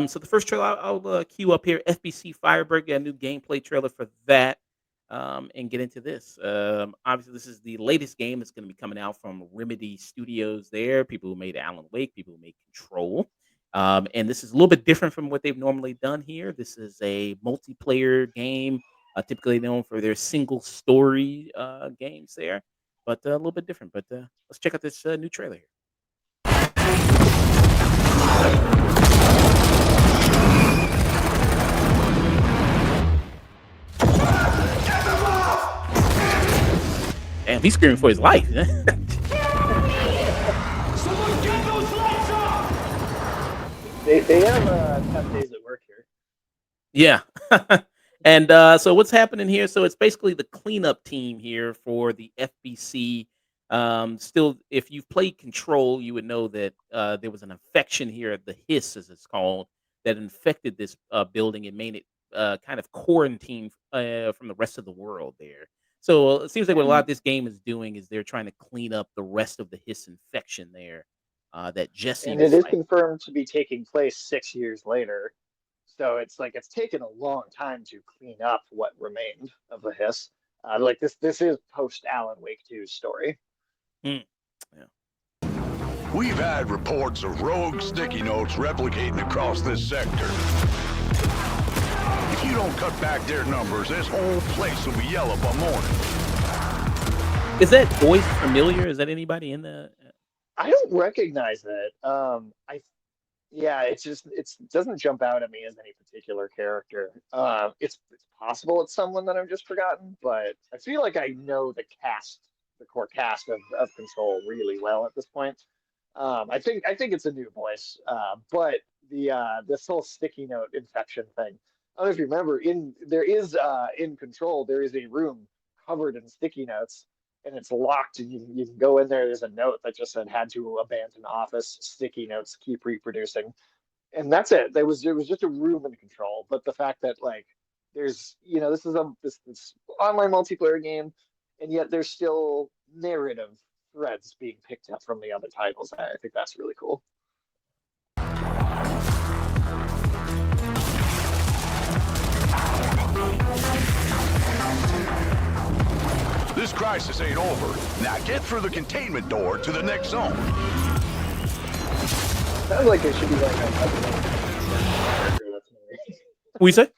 So the first trailer I'll queue up here, FBC Firebreak, a new gameplay trailer for that, and get into this. Obviously, this is the latest game that's going to be coming out from Remedy Studios. There, people who made Alan Wake, people who made Control, and this is a little bit different from what they've normally done here. This is a multiplayer game, typically known for their single story games there, but a little bit different. But let's check out this new trailer here. Damn, he's screaming for his life. Someone get those lights off! They have tough days at work here. Yeah. And so what's happening here? So it's basically the cleanup team here for the FBC. Still, if you've played Control, you would know that there was an infection here at the Hiss, as it's called, that infected this building and made it kind of quarantined from the rest of the world there. So it seems like what a lot And of this game is doing is they're trying to clean up the rest of the Hiss infection there that Jesse and it was is fighting. confirmed to be taking place 6 years later. So it's like it's taken a long time to clean up what remained of the Hiss. Like this is post Alan Wake 2's story. Mm, yeah. We've had reports of rogue sticky notes replicating across this sector. If you don't cut back their numbers, this whole place will be yellow by morning. Is that voice familiar? Is that anybody in the? I don't recognize it. I Yeah, it doesn't jump out at me as any particular character. It's possible it's someone that I've just forgotten, but I feel like I know the core cast of Control really well at this point. I think it's a new voice, but the this whole sticky note infection thing. I don't know if you remember in Control there is a room covered in sticky notes and it's locked and you can go in there. There's a note that just said had to abandon office. Sticky notes keep reproducing, and that's it. There was just a room in Control, but the fact that like there's this is this online multiplayer game, and yet there's still narrative threads being picked up from the other titles. I think that's really cool. This crisis ain't over. Now get through the containment door to the next zone. Sounds like it should be like a character that's narrating. We say?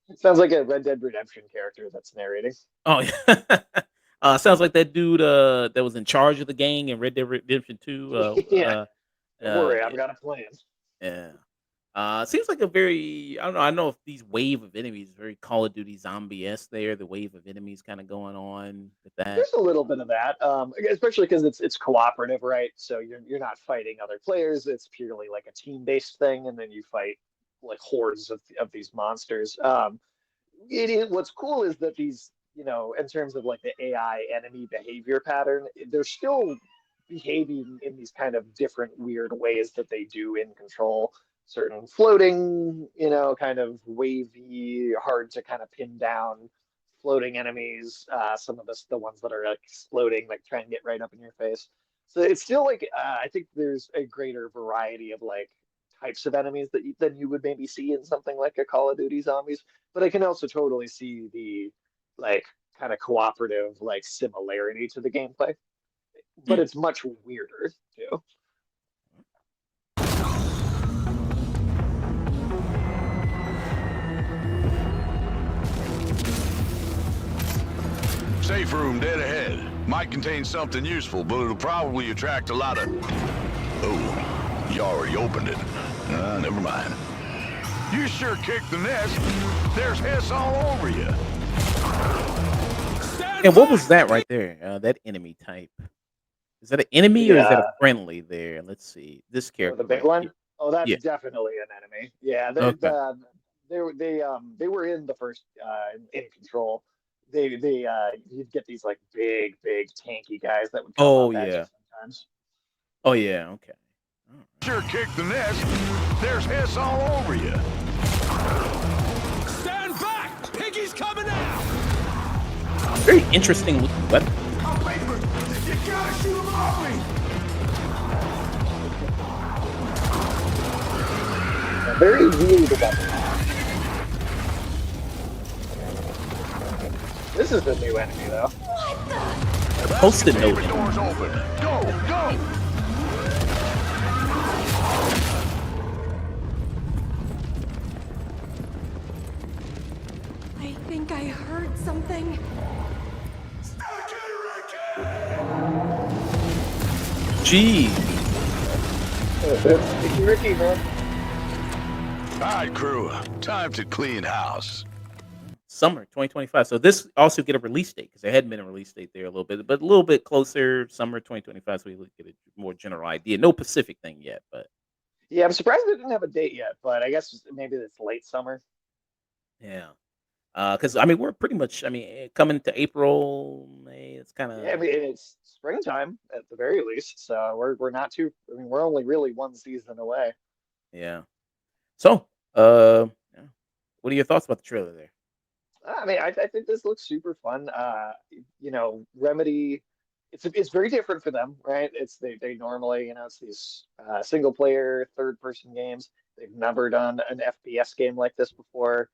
It sounds like a Red Dead Redemption character that's narrating. Oh yeah. Sounds like that dude that was in charge of the gang in Red Dead Redemption 2. Yeah, don't worry, I've Yeah, got a plan. yeah. Seems like a very I don't know. I know if these wave of enemies very Call of Duty zombie-esque there, the wave of enemies kind of going on with that. There's a little bit of that, especially because it's cooperative, right? So you're not fighting other players. It's purely like a team-based thing, and then you fight like hordes of these monsters. It is what's cool is that these, in terms of like the AI enemy behavior pattern, they're still behaving in these kind of different weird ways that they do in Control. Certain floating, kind of wavy, hard to kind of pin down floating enemies. Some of the ones that are like exploding, like try and get right up in your face. So it's still like I think there's a greater variety of like types of enemies than you would maybe see in something like a Call of Duty Zombies. But I can also totally see the like kind of cooperative like similarity to the gameplay. But Hmm. it's much weirder too. Safe room dead ahead. Might contain something useful, but it'll probably attract a lot of... Oh, you already opened it. Never mind. You sure kicked the nest. There's Hiss all over you. And what was that right there? That enemy type. Is that an enemy or is that a Yeah, friendly there? Let's see. This the character big right one. here. Oh, that's Yeah. definitely an enemy. Yeah, Okay. they were in the first in Control. They you'd get these like big tanky guys that would come Oh up at you yeah. sometimes. Oh yeah. Okay. All right. Sure kicked the nest. There's hiss all over you. Stand back! Piggy's coming out! Very interesting looking weapon. I'm paper! You gotta shoot him off me! Very weird weapon. This is the new enemy, though. The post-it note. Favorite door's open. Go, go! I think I heard something. Gee, Sticky Ricky, man. All right, crew. Time to clean house. summer 2025. So this also get a release date because there hadn't been a release date there a little bit, but a little bit closer, summer 2025. So we get a more general idea. No Pacific thing yet, but Yeah, I'm surprised they didn't have a date yet, but I guess maybe it's late summer. yeah. Because I mean, we're pretty much. I mean, coming to April, May. It's kind Yeah, I of mean it's springtime at the very least, so we're not too. I mean, we're only really one season away. yeah. So, yeah. What are your thoughts about the trailer there? I mean, I think this looks super fun. Remedy, it's very different for them, right? They normally, it's these single player third person games. They've never done an FPS game like this before,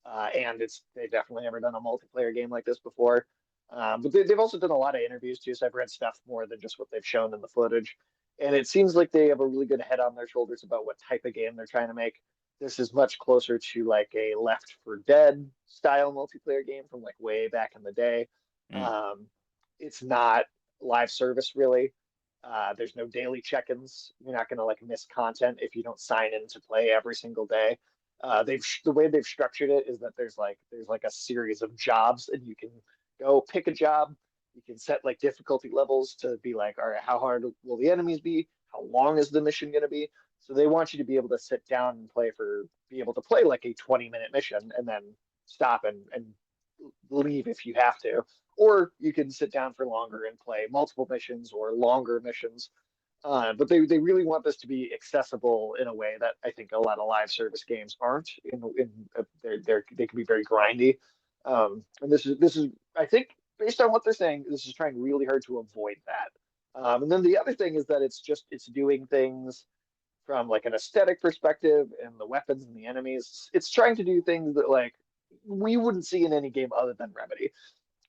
and they've definitely never done a multiplayer game like this before. But they've also done a lot of interviews too, so I've read stuff more than just what they've shown in the footage. And it seems like they have a really good head on their shoulders about what type of game they're trying to make. This is much closer to like a Left 4 Dead style multiplayer game from like way back in the day. Mm, It's not live service really. There's no daily check-ins. You're not going to like miss content if you don't sign in to play every single day. The way they've structured it is that there's like a series of jobs, and you can go pick a job. You can set like difficulty levels to be like, all right, how hard will the enemies be? How long is the mission going to be? So they want you to be able to sit down and be able to play like a 20-minute mission and then stop and leave if you have to. Or you can sit down for longer and play multiple missions or longer missions. But they really want this to be accessible in a way that I think a lot of live service games aren't. They can be very grindy, and this is I think based on what they're saying, this is trying really hard to avoid that. And then the other thing is that it's doing things from like an aesthetic perspective and the weapons and the enemies. It's trying to do things that like we wouldn't see in any game other than Remedy.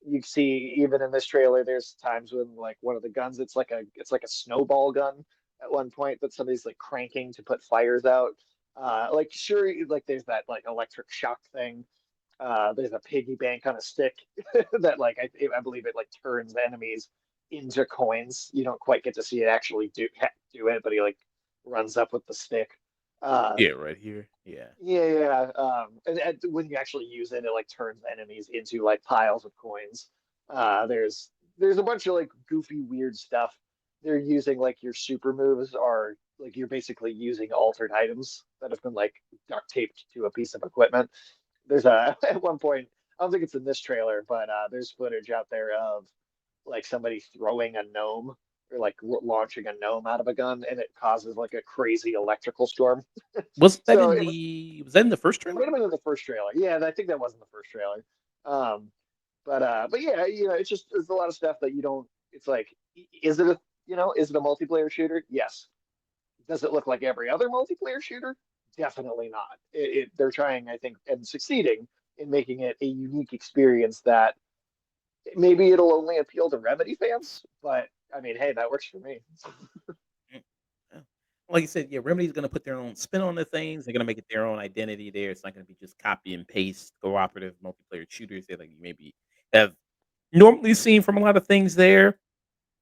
You see even in this trailer there's times when like one of the guns it's like a snowball gun at one point that somebody's like cranking to put fires out. Like sure, like there's that like electric shock thing. There's a piggy bank on a stick that like I believe it like turns enemies into coins. You don't quite get to see it actually do it, but he like runs up with the stick. yeah, right here. Yeah. Yeah. And when you actually use it, it like turns enemies into like piles of coins. There's a bunch of like goofy, weird stuff. They're using like your super moves are like you're basically using altered items that have been like duct taped to a piece of equipment. There's a at one point, I don't think it's in this trailer, but there's footage out there of like somebody throwing a gnome or like launching a gnome out of a gun, and it causes like a crazy electrical storm. Was that So in the first it trailer? might have been in the first trailer. Yeah, I think that was in the first trailer. Um, but yeah, it's a lot of stuff that you don't. It's like, is it a multiplayer shooter? Yes. Does it look like every other multiplayer shooter? Definitely not. They're trying, I think, and succeeding in making it a unique experience that maybe it'll only appeal to Remedy fans, but I mean, hey, that works for me. Mm, yeah. Like you said, yeah, Remedy's gonna put their own spin on the things. They're gonna make it their own identity there. It's not gonna be just copy and paste cooperative multiplayer shooters that like you maybe have normally seen from a lot of things there.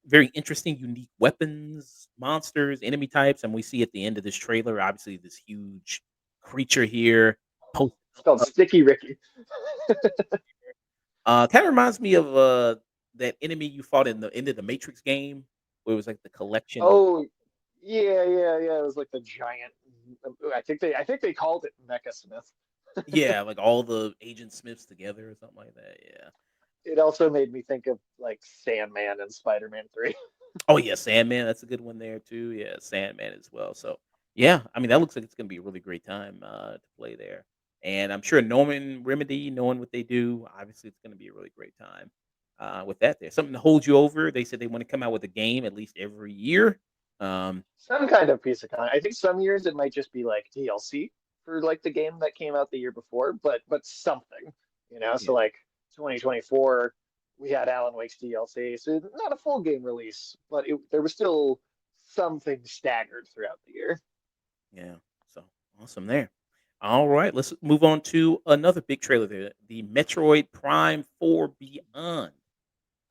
Very interesting, unique weapons, monsters, enemy types, and we see at the end of this trailer, obviously this huge creature here. Post It's called Sticky Ricky. kind of reminds me of that enemy you fought in the end of the Matrix game, where it was like the collection of Oh, yeah. It was like the giant. I think they called it Mecha Smith. yeah, like all the Agent Smiths together or something like that. Yeah. It also made me think of like Sandman and Spider-Man 3. Oh yeah, Sandman. That's a good one there too. Yeah, Sandman as well. So yeah, I mean that looks like it's gonna be a really great time to play there. And I'm sure knowing Remedy, knowing what they do, obviously it's gonna be a really great time with that. There, something to hold you over. They said they want to come out with a game at least every year. Um, Some kind of piece of content. I think some years it might just be like DLC for like the game that came out the year before, but something, you know. yeah, So like 2024, we had Alan Wake's DLC, so not a full game release, but there was still something staggered throughout the year. yeah. So awesome there. All right, let's move on to another big trailer there, the Metroid Prime 4 Beyond.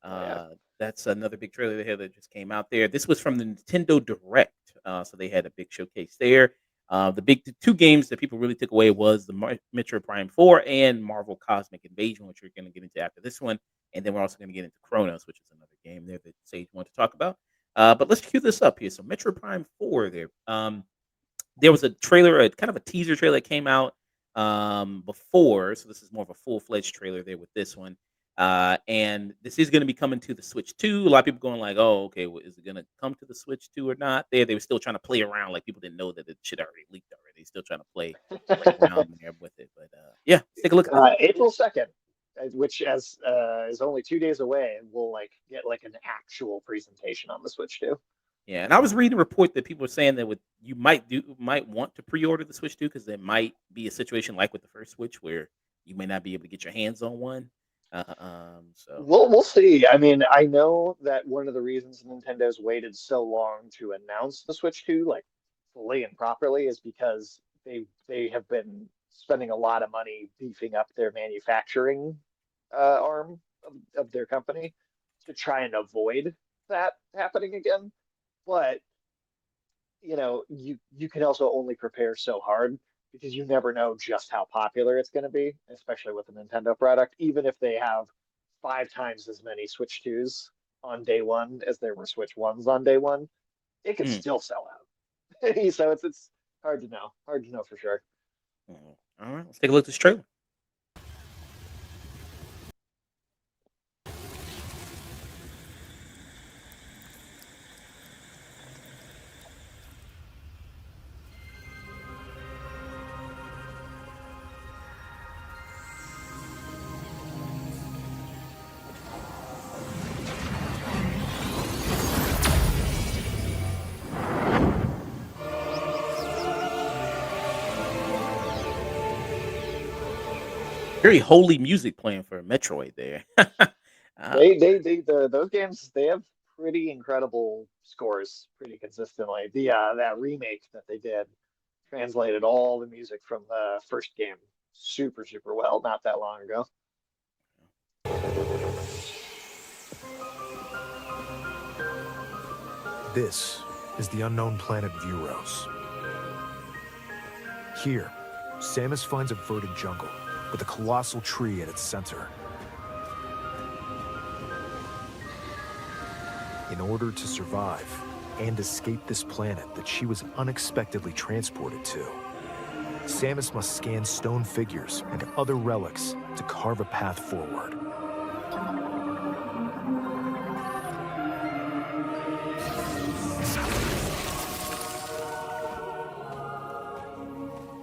Oh yeah. That's another big trailer they had that just came out there. This was from the Nintendo Direct, so they had a big showcase there. The two games that people really took away was the Metroid Prime 4 and Marvel Cosmic Invasion, which we're going to get into after this one, and then we're also going to get into Chronos, which is another game there that Sage wanted to talk about. But let's cue this up here. So Metroid Prime 4 there. There was a trailer, a kind of a teaser trailer that came out before, so this is more of a full-fledged trailer there with this one. And this is going to be coming to the Switch 2. A lot of people going like, "Oh, okay, well, is it going to come to the Switch 2 or not?" They were still trying to play around, like people didn't know that it should already leaked already. Still trying to play around there with it, but yeah, let's take a look at this. April 2nd, which as is only 2 days away, and we'll like get like an actual presentation on the Switch too. Yeah, and I was reading a report that people were saying that you might want to pre-order the Switch 2 because there might be a situation like with the first Switch where you may not be able to get your hands on one. So We'll see. I mean, I know that one of the reasons Nintendo's waited so long to announce the Switch 2, like fully and properly, is because they have been spending a lot of money beefing up their manufacturing arm of their company to try and avoid that happening again. But you can also only prepare so hard because you never know just how popular it's going to be, especially with a Nintendo product. Even if they have 5 times as many Switch 2s on day one as there were Switch 1s on day one, it could mm, still sell out. So it's hard to know for sure. all right, let's take a look at this trailer. Very holy music playing for Metroid there. Those games, they have pretty incredible scores pretty consistently. That remake that they did translated all the music from the first game super well not that long ago. This is the unknown planet Vuros. Here, Samus finds a verdant jungle with a colossal tree at its center. In order to survive and escape this planet that she was unexpectedly transported to, Samus must scan stone figures and other relics to carve a path forward.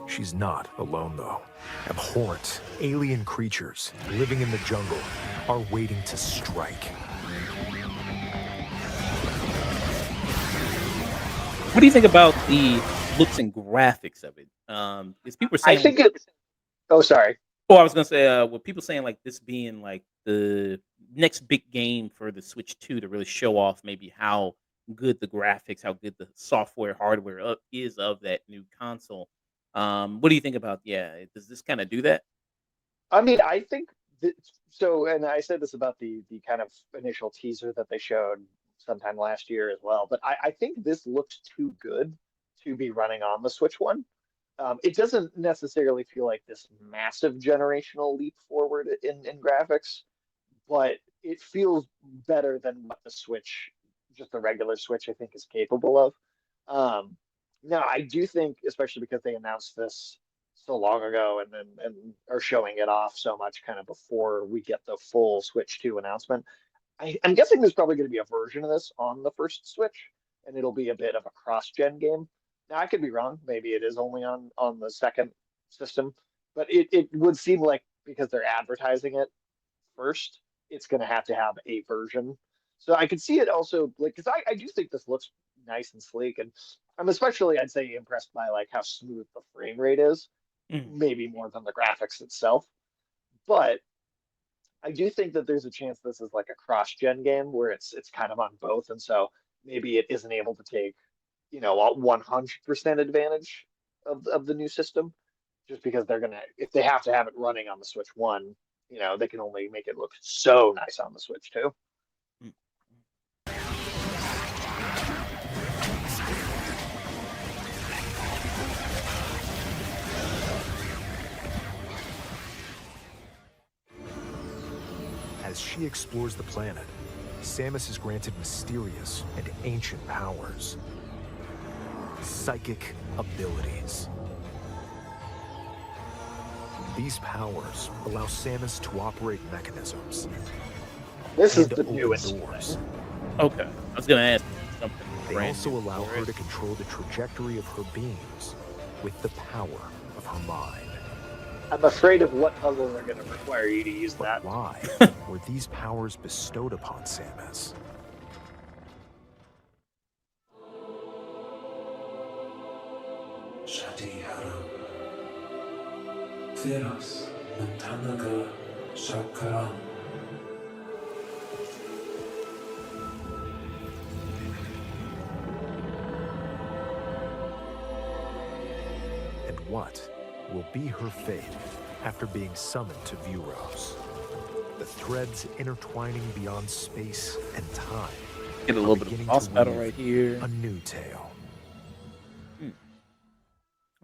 She's not alone, though. Abhorrent, alien creatures living in the jungle are waiting to strike. What do you think about the looks and graphics of it? Is people I saying like, think it. Oh, sorry. oh, I was gonna say, were people saying like this being like the next big game for the Switch 2 to really show off maybe how good the graphics, how good the software hardware is of that new console? What do you think about? Yeah, does this kind of do that? I mean, I think that, so, and I said this about the kind of initial teaser that they showed sometime last year as well, but I think this looks too good to be running on the Switch One. It doesn't necessarily feel like this massive generational leap forward in graphics, but it feels better than what the Switch, just the regular Switch, I think is capable of. Um, Now, I do think, especially because they announced this so long ago and are showing it off so much kind of before we get the full Switch 2 announcement, I'm guessing there's probably going to be a version of this on the first Switch, and it'll be a bit of a cross-gen game. Now, I could be wrong. Maybe it is only on the second system, but it would seem like because they're advertising it first, it's going to have a version. So I could see it also like because I do think this looks nice and sleek, and I'm especially I'd say impressed by like how smooth the frame rate is, Mm. maybe more than the graphics itself. But I do think that there's a chance this is like a cross-gen game where it's kind of on both, and so maybe it isn't able to take, a 100% advantage of the new system, just because they're gonna if they have to have it running on the Switch One, they can only make it look so nice on the Switch Two. Mm. As she explores the planet, Samus is granted mysterious and ancient powers. Psychic abilities. These powers allow Samus to operate mechanisms This is and to the open newest doors. thing. Okay, I was gonna ask something They brand also new allow for her it. to control the trajectory of her beams with the power of her mind. I'm afraid of what puzzles are going to require you to use But that. why were these powers bestowed upon Samus? Shadihara Theros Mantanaga Shakaran And what will be her fate after being summoned to Vuros? The threads intertwining beyond space and time Get a are little bit of beginning boss to battle weave right here. a new tale. Hmm,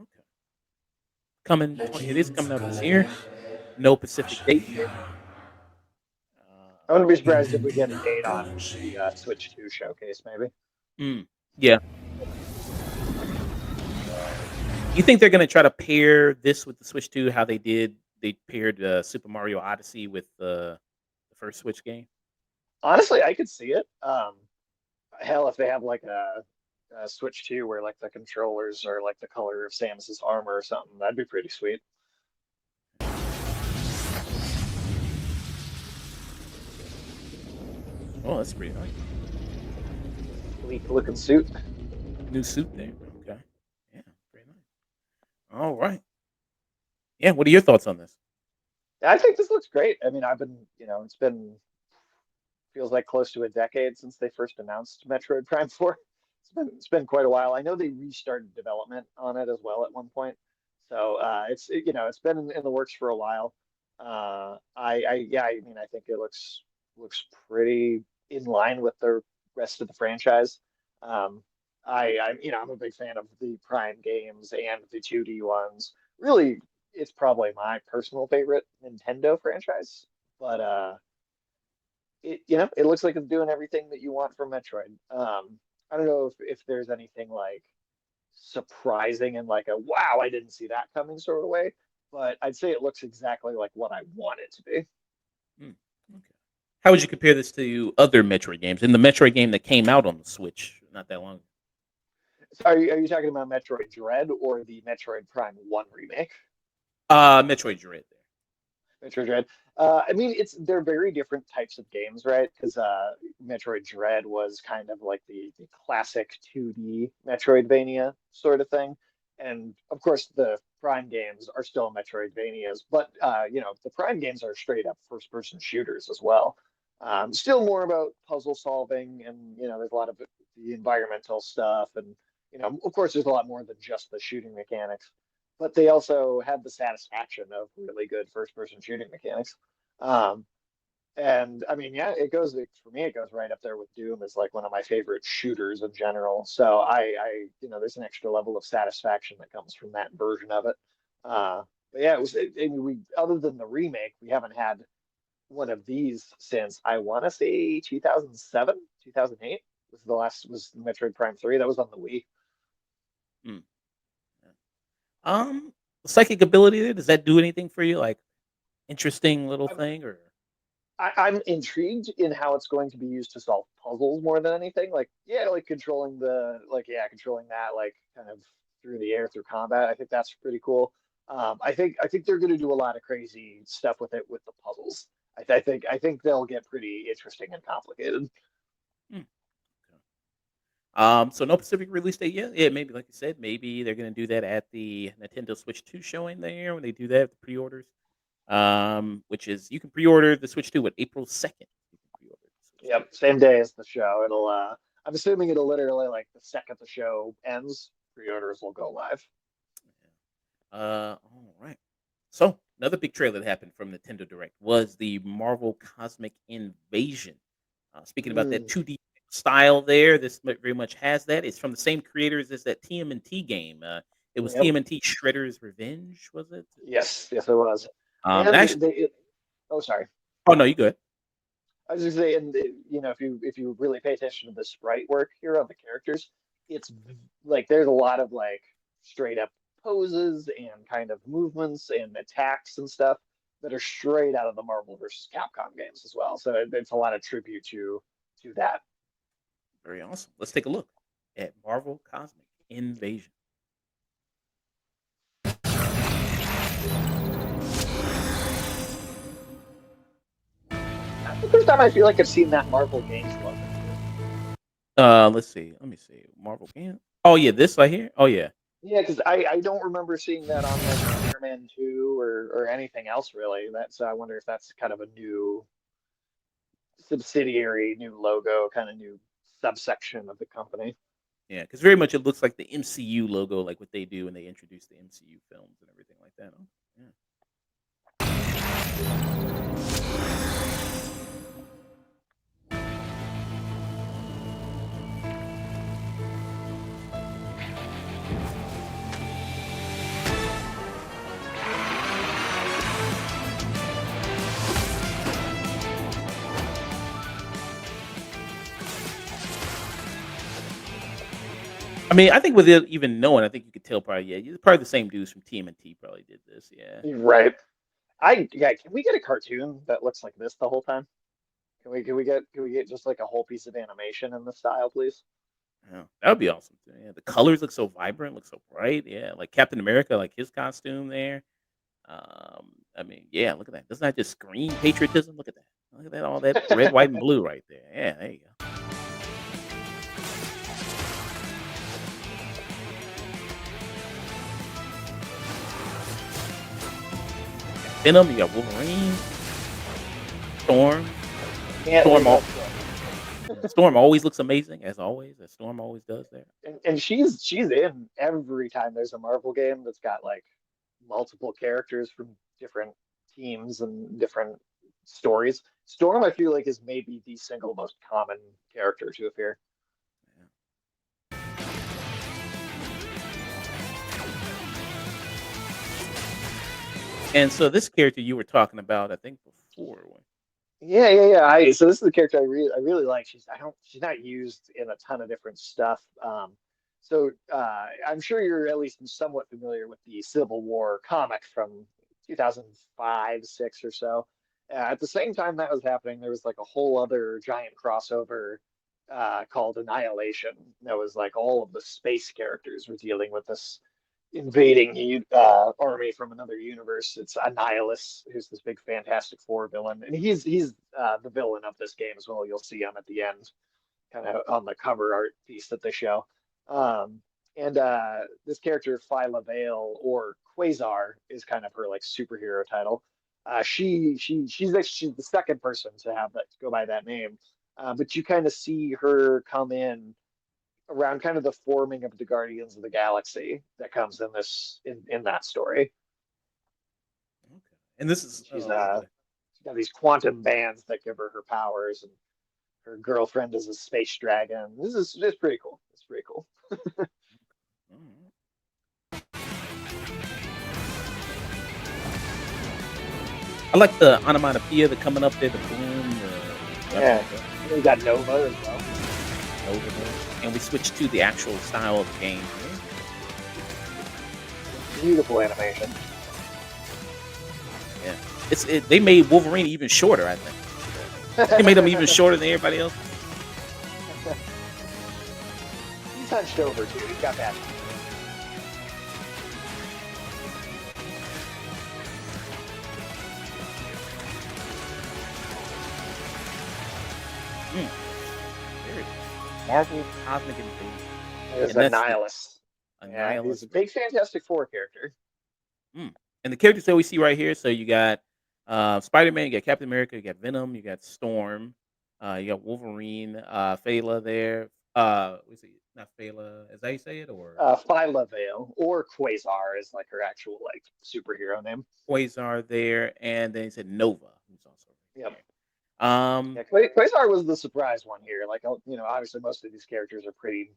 okay, coming. It is Lakin coming out this year. Sagalech No specific date yet. Ashadihara I wouldn't be surprised if we get a Indindi date on the Galanshi Switch 2 showcase, maybe. Yeah. You think they're gonna try to pair this with the Switch 2 how they did? They paired Super Mario Odyssey with the first Switch game. Honestly, I could see it. Hell, if they have like a Switch 2 where like the controllers are like the color of Samus's armor or something, that'd be pretty sweet. Oh, that's pretty nice. Sleek looking suit. New suit there. Okay. Yeah, very nice. All right. Yeah. What are your thoughts on this? I think this looks great. I mean, it's been feels like close to a decade since they first announced Metroid Prime 4. It's been quite a while. I know they restarted development on it as well at one point. So it's been in the works for a while. I mean I think it looks pretty in line with the rest of the franchise. Um, I'm a big fan of the Prime games and the 2D ones. Really, it's probably my personal favorite Nintendo franchise. But it looks like it's doing everything that you want from Metroid. I don't know if there's anything like surprising and like a wow, I didn't see that coming sort of way, but I'd say it looks exactly like what I want it to be. Hmm, okay. How would you compare this to other Metroid games? In the Metroid game that came out on the Switch not that long ago. So are you talking about Metroid Dread or the Metroid Prime 1 remake? Metroid Dread there. Metroid Dread. I mean, they're very different types of games, right? Because Metroid Dread was kind of like the classic 2D Metroidvania sort of thing, and of course the Prime games are still Metroidvanias, but the Prime games are straight up first-person shooters as well. Still more about puzzle solving, and there's a lot of the environmental stuff, and of course there's a lot more than just the shooting mechanics, but they also had the satisfaction of really good first person shooting mechanics. Um, and I mean, yeah, for me, it goes right up there with Doom as like one of my favorite shooters in general. So there's an extra level of satisfaction that comes from that version of it. But yeah, I mean, other than the remake, we haven't had one of these since I want to say 2007, 2008 was Metroid Prime 3. That was on the Wii. Hmm. Psychic ability there, does that do anything for you? Like interesting little thing or I'm intrigued in how it's going to be used to solve puzzles more than anything. Like, yeah, like controlling that, like kind of through the air through combat. I think that's pretty cool. I think they're going to do a lot of crazy stuff with it with the puzzles. I think they'll get pretty interesting and complicated. Hmm, okay. So no specific release date yet. Yeah, maybe like you said, maybe they're gonna do that at the Nintendo Switch 2 showing there when they do that, the pre-orders. Which is you can pre-order the Switch 2 with April 2nd. You can pre-order the Switch 2. Yep, same day as the show. I'm assuming it'll literally like the second the show ends, pre-orders will go live. All right. So another big trailer that happened from Nintendo Direct was the Marvel Cosmic Invasion. Speaking about that Mm, 2D style there, this very much has that. It's from the same creators as that TMNT game. It was yep. TMNT Shredder's Revenge, was it? Yes, yes, it was. And And actually, oh, sorry. oh no, you good. I was just saying, if you really pay attention to the sprite work here of the characters, like there's a lot of like straight up poses and kind of movements and attacks and stuff that are straight out of the Marvel versus Capcom games as well. So it's a lot of tribute to that. Very awesome. Let's take a look at Marvel Cosmic Invasion. That's the first time I feel like I've seen that Marvel Games logo too. Let's see. Let me see. Marvel game. Oh yeah, this right here. Oh yeah. Yeah, because I don't remember seeing that on like Spider-Man 2 or anything else really. So I wonder if that's kind of a new subsidiary, new logo, kind of new subsection of the company. Yeah, because very much it looks like the MCU logo, like what they do when they introduce the MCU films and everything like that. Oh, yeah. I mean, I think with it even knowing, I think you could tell probably, yeah, it's probably the same dudes from TMNT probably did this. Yeah. Right. Can we get a cartoon that looks like this the whole time? Can we get just like a whole piece of animation in the style, please? Yeah, that would be awesome too. Yeah, the colors look so vibrant, look so bright. Yeah, like Captain America, like his costume there. I mean, yeah, look at that. Doesn't that just scream patriotism? Look at that. Look at that, all that red, white, and blue right there. Yeah, there you go. Venom, you got Wolverine, Storm. Can't Storm, leave al- that Storm always looks amazing, as always. As Storm always does there. and she's in every time there's a Marvel game that's got like multiple characters from different teams and different stories. Storm, I feel like, is maybe the single most common character to appear. Yeah. And so this character you were talking about, I think before. Yeah. So this is the character I really like. She's not used in a ton of different stuff. I'm sure you're at least somewhat familiar with the Civil War comic from 2005, six or so. At the same time that was happening, there was like a whole other giant crossover called Annihilation. That was like all of the space characters were dealing with this invading army from another universe. It's Annihilus, who's this big Fantastic Four villain, and he's the villain of this game as well. You'll see him at the end, kind of on the cover art piece that they show. And This character Phyla Vale, or Quasar, is kind of her like superhero title. She's the second person to have that to go by that name. But you kind of see her come in around kind of the forming of the Guardians of the Galaxy that comes in that story. Okay. And this is She's okay. she's got these quantum bands that give her her powers, and her girlfriend is a space dragon. This is pretty cool. It's pretty cool. All right. I like the onomatopoeia that coming up there, the boom, the Yeah, we got Nova as well. over there. And we switch to the actual style of the game. Beautiful animation. Yeah. They made Wolverine even shorter, I think. They made him even shorter than everybody else. He's hunched over too. He's got that. Mm, very Marvel Cosmic Invasion. There's And a that's the nihilist. Yeah, he's Annihilus. a big Fantastic Four character. Mm. And the characters that we see right here, so you got Spider-Man, you got Captain America, you got Venom, you got Storm, you got Wolverine, Phala there. What's it? Not Phala, is that how you say it? Or Phyla Vale or Quasar is like her actual like superhero name. Quasar there, and then he said Nova, who's also right Yep. there. Yeah, Quasar was the surprise one here. Like, obviously most of these characters are pretty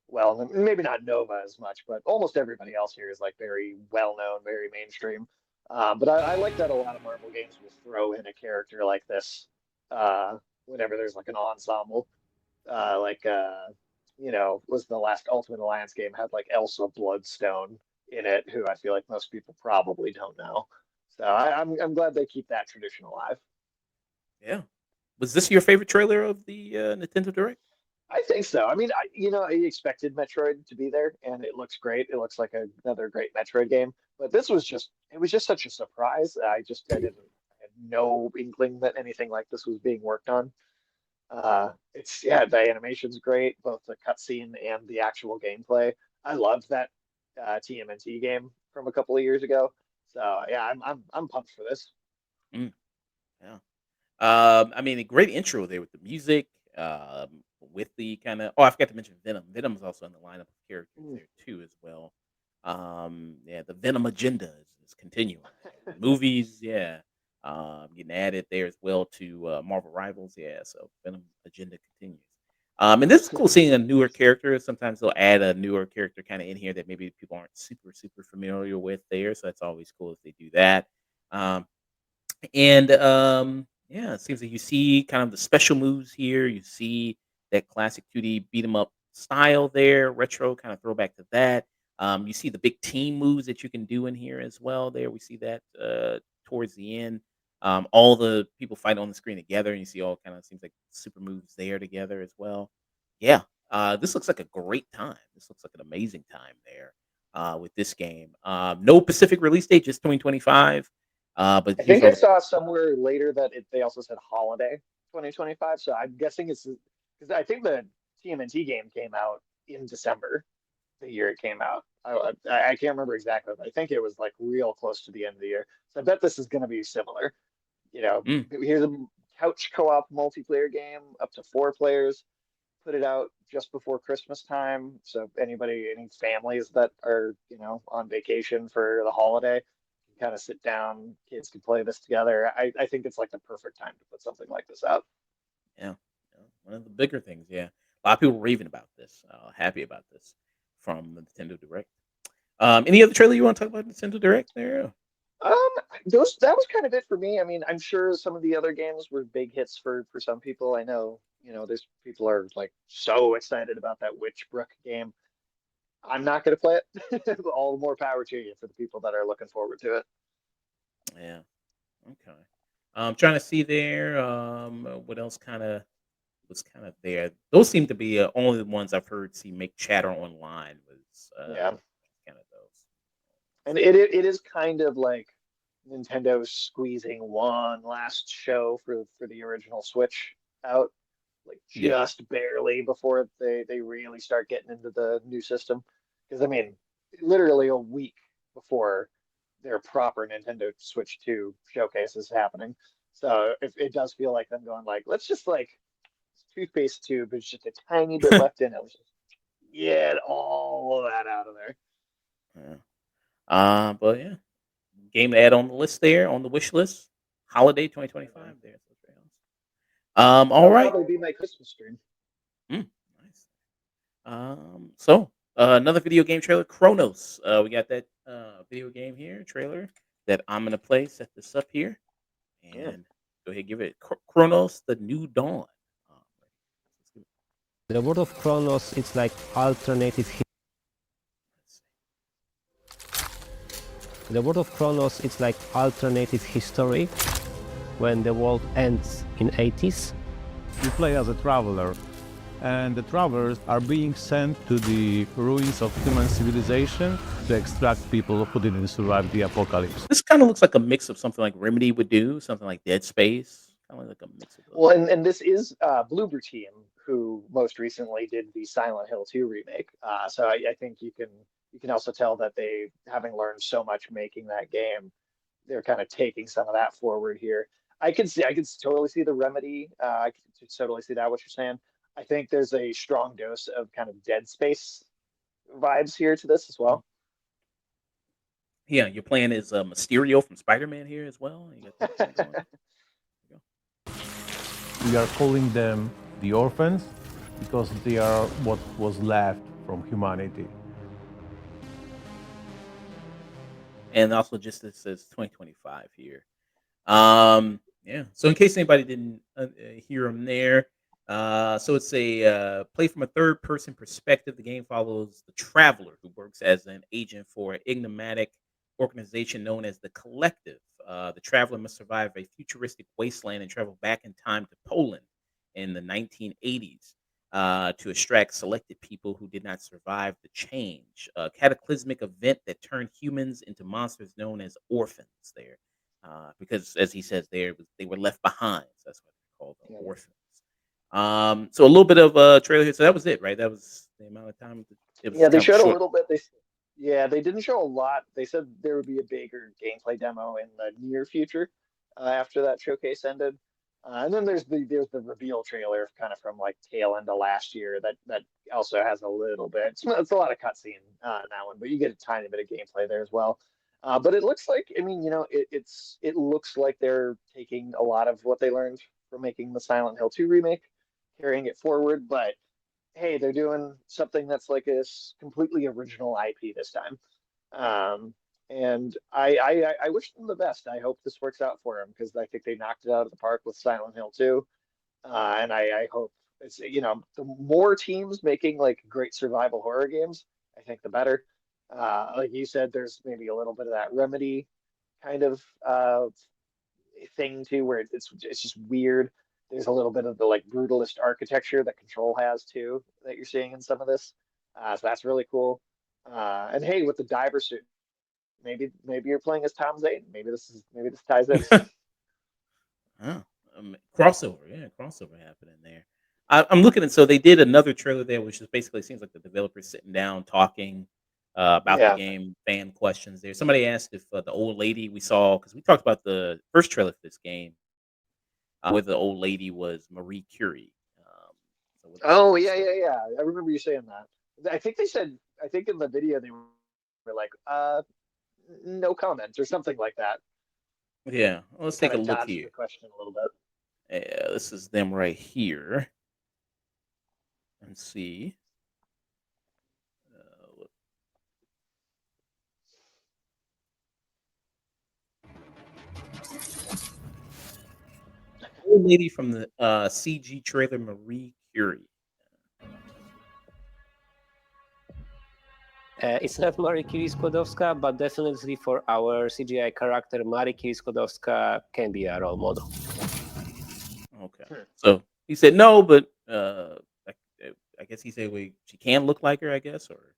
well, maybe not Nova as much, but almost everybody else here is like very well known, very mainstream. But I like that a lot of Marvel games will throw in a character like this whenever there's like an ensemble. Like was the last Ultimate Alliance game had like Elsa Bloodstone in it, who I feel like most people probably don't know. So I'm glad they keep that tradition alive. Yeah. Was this your favorite trailer of the Nintendo Direct? I think so. I mean, I expected Metroid to be there, and it looks great. It looks like another great Metroid game. But it was just such a surprise. I had no inkling that anything like this was being worked on. The animation's great, both the cutscene and the actual gameplay. I loved that TMNT game from a couple of years ago. So yeah, I'm pumped for this. Mm, yeah. I mean, a great intro there with the music, with the kind of. Oh, I forgot to mention Venom. Venom is also in the lineup of characters Mm. there too, as well. Yeah, the Venom agenda is continuing. Movies, yeah, getting added there as well to Marvel Rivals, yeah. So Venom agenda continues. And this is cool seeing a newer character. Sometimes they'll add a newer character kind of in here that maybe people aren't super familiar with there. So that's always cool if they do that. Um, and yeah, it seems like you see kind of the special moves here. You see that classic 2D beat 'em up style there, retro kind of throwback to that. You see the big team moves that you can do in here as well. There, we see that towards the end. All the people fight on the screen together, and you see all kind of seems like super moves there together as well. Yeah, this looks like a great time. This looks like an amazing time there with this game. No Pacific release date, just 2025. But I here's think all I the saw somewhere later that they also said holiday 2025. So I'm guessing it's because I think the TMNT game came out in December, the year it came out. I can't remember exactly, but I think it was like real close to the end of the year. So I bet this is going to be similar. mm, Here's a couch co-op multiplayer game up to 4 players. Put it out just before Christmas time. So any families that are, on vacation for the holiday can kind of sit down, kids can play this together. I think it's like the perfect time to put something like this out. yeah, yeah, one of the bigger things. Yeah, a lot of people raving about this, happy about this from the Nintendo Direct. Any other trailer you want to talk about Nintendo Direct there? Um, that was kind of it for me. I mean, I'm sure some of the other games were big hits for some people. I know, there's people are like so excited about that Witchbrook game. I'm not going to play it. All the more power to you for the people that are looking forward to it. Yeah, okay. I'm trying to see there. What else kind of was kind of there? Those seem to be only the ones I've heard see make chatter online. Was Yeah. kind of those. And it is kind of like Nintendo squeezing one last show for the original Switch out, like Yeah, just barely before they really start getting into the new system. Because I mean, literally a week before their proper Nintendo Switch 2 showcase is happening. So it does feel like them going like, let's just like toothpaste tube is just a tiny bit left in it. Let's just get all of that out of there. yeah. But yeah, game to add on the list there on the wish list. Holiday 2025 there. So very awesome. All That'll right. probably be my Christmas stream. Nice. So another video game trailer, Chronos. We got that video game here, trailer that I'm gonna play. Set this up here Yeah. and go ahead and give it Chronos: The New Dawn. Let's do it. The world of Chronos is like alternative. Let's see. The world of Chronos is like alternative history. when the world ends in 80s. You play as a traveler, and the travelers are being sent to the ruins of human civilization to extract people who didn't survive the apocalypse. This kind of looks like a mix of something like Remedy would do, something like Dead Space, kind of like a mix of those. Well, and this is Bloober Team, who most recently did the Silent Hill 2 remake. So I think you can also tell that they, having learned so much making that game, they're kind of taking some of that forward here. I could totally see the Remedy. I could totally see that what you're saying. I think there's a strong dose of kind of Dead Space vibes here to this as well. Yeah, you're playing as Mysterio from Spider-Man here as well. You got that going on. We are calling them the orphans because they are what was left from humanity. And also, just it says 2025 here. Yeah. So in case anybody didn't hear them there, so it's a play from a third-person perspective. The game follows the traveler who works as an agent for an enigmatic organization known as the Collective. The traveler must survive a futuristic wasteland and travel back in time to Poland in the 1980s to extract selected people who did not survive the change. A cataclysmic event that turned humans into monsters known as orphans there. Because, as he says, they were left behind. So that's what they're called, the orphans. So a little bit of a trailer here. So that was it, right? That was the amount of time. It was Yeah, they kind of showed a short. little bit. They didn't show a lot. They said there would be a bigger gameplay demo in the near future after that showcase ended. And then there's the reveal trailer kind of from like tail end of last year that also has a little bit. It's a lot of cutscene in that one, but you get a tiny bit of gameplay there as well. But it looks like, I mean, it looks like they're taking a lot of what they learned from making the Silent Hill 2 remake, carrying it forward. But hey, they're doing something that's like a completely original IP this time. And I wish them the best. I hope this works out for them because I think they knocked it out of the park with Silent Hill 2. And I hope it's, the more teams making like great survival horror games, I think the better. Like you said, there's maybe a little bit of that Remedy kind of thing too, where it's just weird. There's a little bit of the like brutalist architecture that Control has too that you're seeing in some of this. So that's really cool. And hey, with the diver suit, maybe you're playing as Tom Zane. Maybe this ties in. Oh, crossover, yeah, crossover happening there. I'm looking at so they did another trailer there, which is basically seems like the developers sitting down talking about the Yeah. game, fan questions there. Somebody asked if the old lady we saw because we talked about the first trailer for this game, where the old lady was Marie Curie. So Oh yeah. I remember you saying that. I think in the video they were like, no comment or something like that. Yeah, well, let's take a Kind of look dodged here. the question a little bit. Yeah, this is them right here. And see. Look. Old lady from the CG trailer, Marie Curie. It's not Marie Curie Skłodowska, but definitely for our CGI character, Marie Curie Skłodowska can be a role model. Okay. So he said no, but I guess he said she can look like her, I guess, or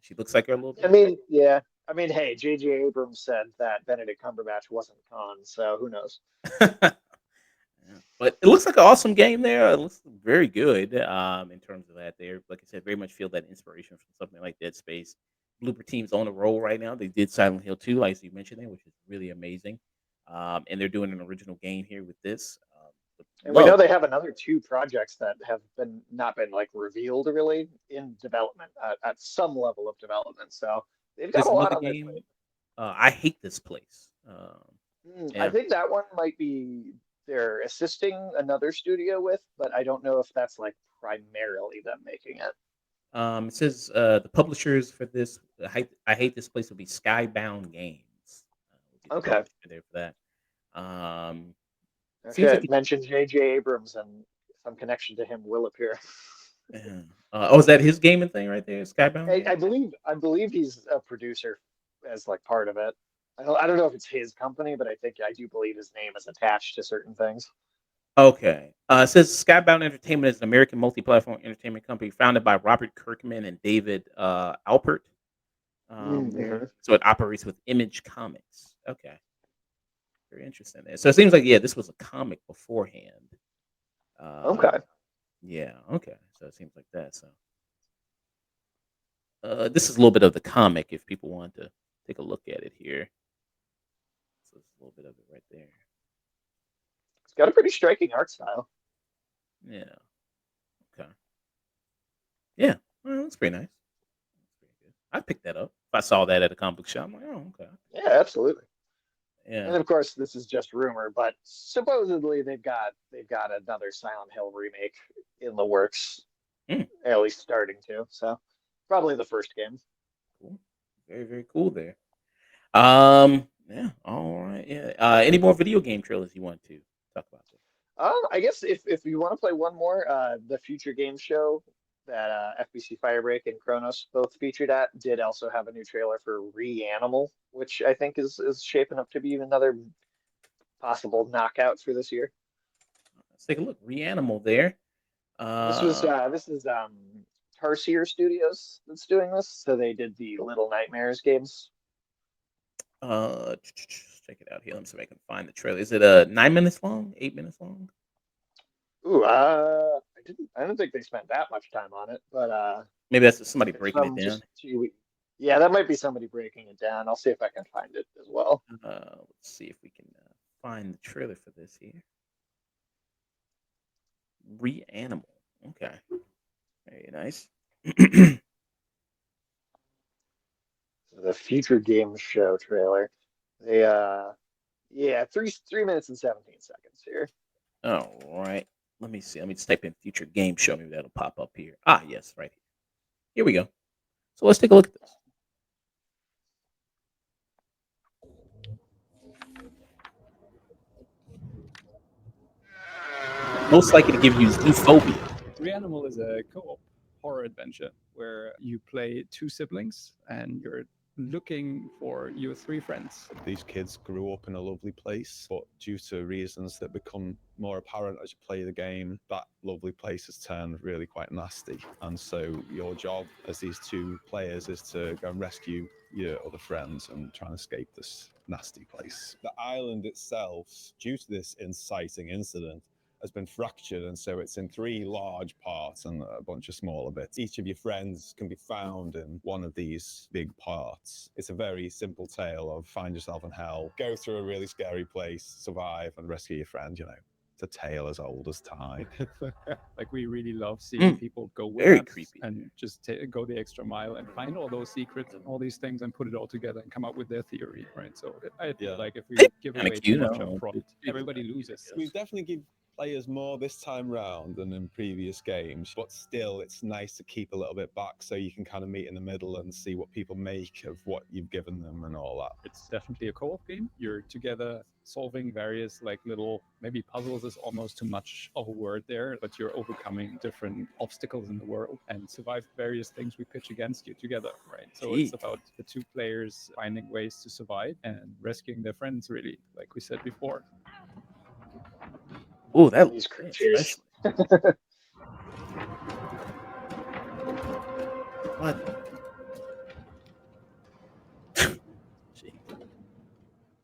she looks like her a little bit. I mean, yeah. I mean, hey, J.J. Abrams said that Benedict Cumberbatch wasn't Khan, so who knows? Yeah. But it looks like an awesome game there. It looks very good in terms of that there. Like I said, very much feel that inspiration from something like Dead Space. Blooper Team's on a roll right now. They did Silent Hill 2, like you mentioned there, which is really amazing. And they're doing an original game here with this. And we know they have another two projects that have not been like revealed really in development at some level of development. So they've got There's a lot another on their game. plate. I hate this place. I Yeah. think that one might be they're assisting another studio with, but I don't know if that's like primarily them making it. It says the publishers for this. I hate this place will be Skybound Games. Will be the Okay. publisher there for that. Seems Okay, like mention J.J. Abrams and some connection to him will appear. yeah. Oh, is that his gaming thing right there? Skybound I Games. believe he's a producer as like part of it. I don't know if it's his company, but I do believe his name is attached to certain things. Okay. It says Skybound Entertainment is an American multi-platform entertainment company founded by Robert Kirkman and David Alpert. Mm-hmm. So it operates with Image Comics. Okay. Very interesting there. So it seems like, yeah, this was a comic beforehand. Okay. Yeah, okay. So it seems like that. So this is a little bit of the comic if people want to take a look at it here. So it's a little bit of it right there. It's got a pretty striking art style. Yeah. Okay. Yeah. Well, that's pretty nice. That's pretty good. I'd pick that up. If I saw that at a comic book shop, I'm like, oh, okay. Yeah, absolutely. Yeah. And of course, this is just rumor, but supposedly they've got another Silent Hill remake in the works, Mm, at least starting to. So probably the first game. cool. Very, very cool there. Yeah. All right. Yeah. Any more video game trailers you want to talk about? I guess if you want to play one more, the Future Game Show that FBC Firebreak and Kronos both featured at did also have a new trailer for Reanimal, which I think is shaping up to be another possible knockout for this year. Let's take a look. Reanimal there. This is Tarsier Studios that's doing this. So they did the Little Nightmares games. Check it out here. Let me see if I can find the trailer. Is it 9 minutes long? 8 minutes long? Ooh, I don't think they spent that much time on it, but Maybe that's just somebody it's breaking it from down. just 2 weeks. Yeah, that might be somebody breaking it down. I'll see if I can find it as well. Let's see if we can find the trailer for this here. Reanimal. Okay. Very nice. The Future Game Show trailer. They yeah, 3 minutes and 17 seconds here. All right. Let me see. Let me just type in future game show. Maybe that'll pop up here. Ah, yes, right here. Here we go. So let's take a look at this. Most likely to give you zoophobia. Reanimal is a co-op horror adventure where you play two siblings and you're looking for your three friends. These kids grew up in a lovely place, but due to reasons that become more apparent as you play the game, that lovely place has turned really quite nasty. And so your job as these two players is to go and rescue your other friends and try and escape this nasty place. The island itself, due to this inciting incident, has been fractured, and so it's in three large parts and a bunch of smaller bits. Each of your friends can be found in one of these big parts. It's a very simple tale of find yourself in hell, go through a really scary place, survive, and rescue your friend, you know. It's a tale as old as time. Like, we really love seeing people go with Very us creepy. and just go the extra mile and find all those secrets and all these things and put it all together and come up with their theory, right? So I feel like if we give Kinda away cute, too much I don't up front, know. everybody loses. We've definitely give players more this time round than in previous games, but still it's nice to keep a little bit back so you can kind of meet in the middle and see what people make of what you've given them and all that. It's definitely a co-op game. You're together solving various like little, maybe puzzles is almost too much of a word there, but you're overcoming different obstacles in the world and survive various things we pitch against you together, right? So Gee. it's about the two players finding ways to survive and rescuing their friends, really, like we said before. Oh, that These yeah, creatures. especially. What? Gee. Because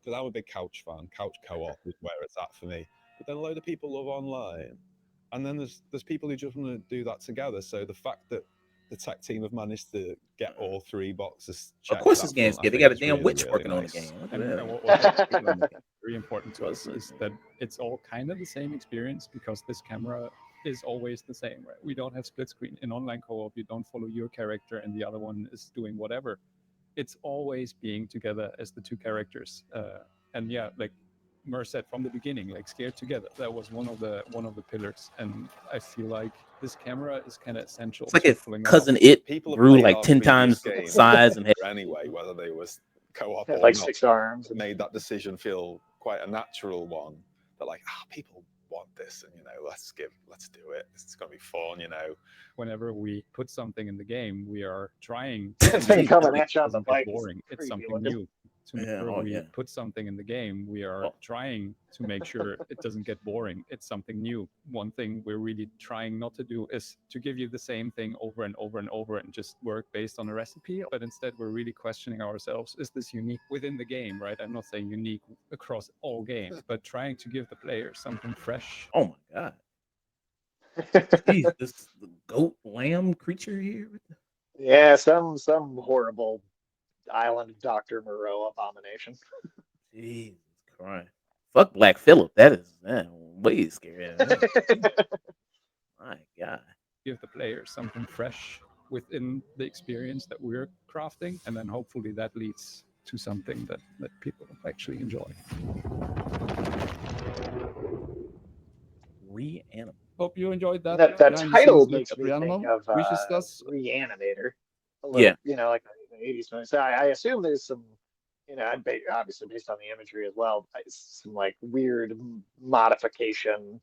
I'm a big couch fan. Couch co-op is where it's at for me. But then a load of people love online. And then there's people who just want to do that together. So the fact that the tech team have managed to get all three boxes checked. Of course, this game's good. They got a damn witch working on the nice. game. Look at And that. what very important to us is that it's all kind of the same experience because this camera is always the same, right? We don't have split screen. In online co-op, you don't follow your character and the other one is doing whatever. It's always being together as the two characters. And yeah, like Mer said from the beginning, like scared together. That was one of the pillars. And I feel like this camera is kind of essential. It's like if pulling that Cousin off. It People grew played like our 10 previous times games size and had anyway, whether they was co-op Had or like not, 6 arms. made that decision feel quite a natural one. That like, people want this, and you know, let's do it. It's gonna be fun, you know. Whenever we put something in the game, we are trying It's been coming it at you on the doesn't get bike. boring. It's Creepy something looking. new. to make Yeah. sure Oh we yeah. put something in the game, we are Oh. trying to make sure it doesn't get boring. It's something new. One thing we're really trying not to do is to give you the same thing over and over and over and just work based on a recipe. But instead, we're really questioning ourselves, is this unique within the game, right? I'm not saying unique across all games, but trying to give the player something fresh. Oh my god. Jeez, this the goat lamb creature here. What the- Yeah, some horrible island of Dr. Moreau abomination. Jesus Christ. Fuck Black Phillip. That is way scarier than that. My God. Give the player something fresh within the experience that we're crafting, and then hopefully that leads to something that people actually enjoy. Reanimate. Hope you enjoyed that. That behind the title scenes look makes at me think Reanimum. of Reaches does. Reanimator. A Yeah. little, like the 80s movie. So I assume there's some, obviously based on the imagery as well, some like weird modification,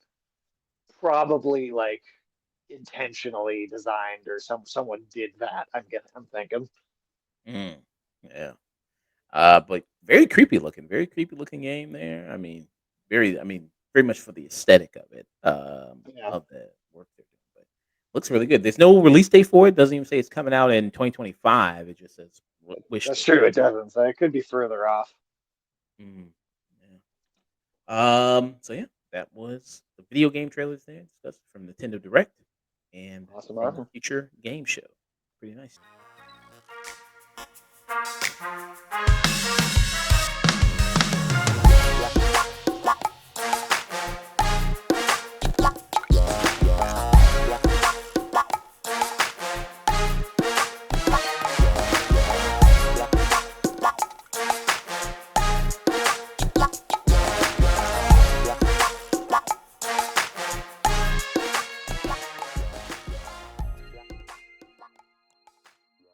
probably like intentionally designed or someone did that. I'm thinking. Mm, yeah. But very creepy looking game there. Very much for the aesthetic of it, Yeah, of the work they're doing. But looks really good. There's no release date for it. Doesn't even say it's coming out in 2025. It just says wish that's list. true. It doesn't. So it could be further off. Mhm, So yeah, that was the video game trailers there discussed from Nintendo Direct and Awesome, from the awesome. Future Game Show. Pretty nice.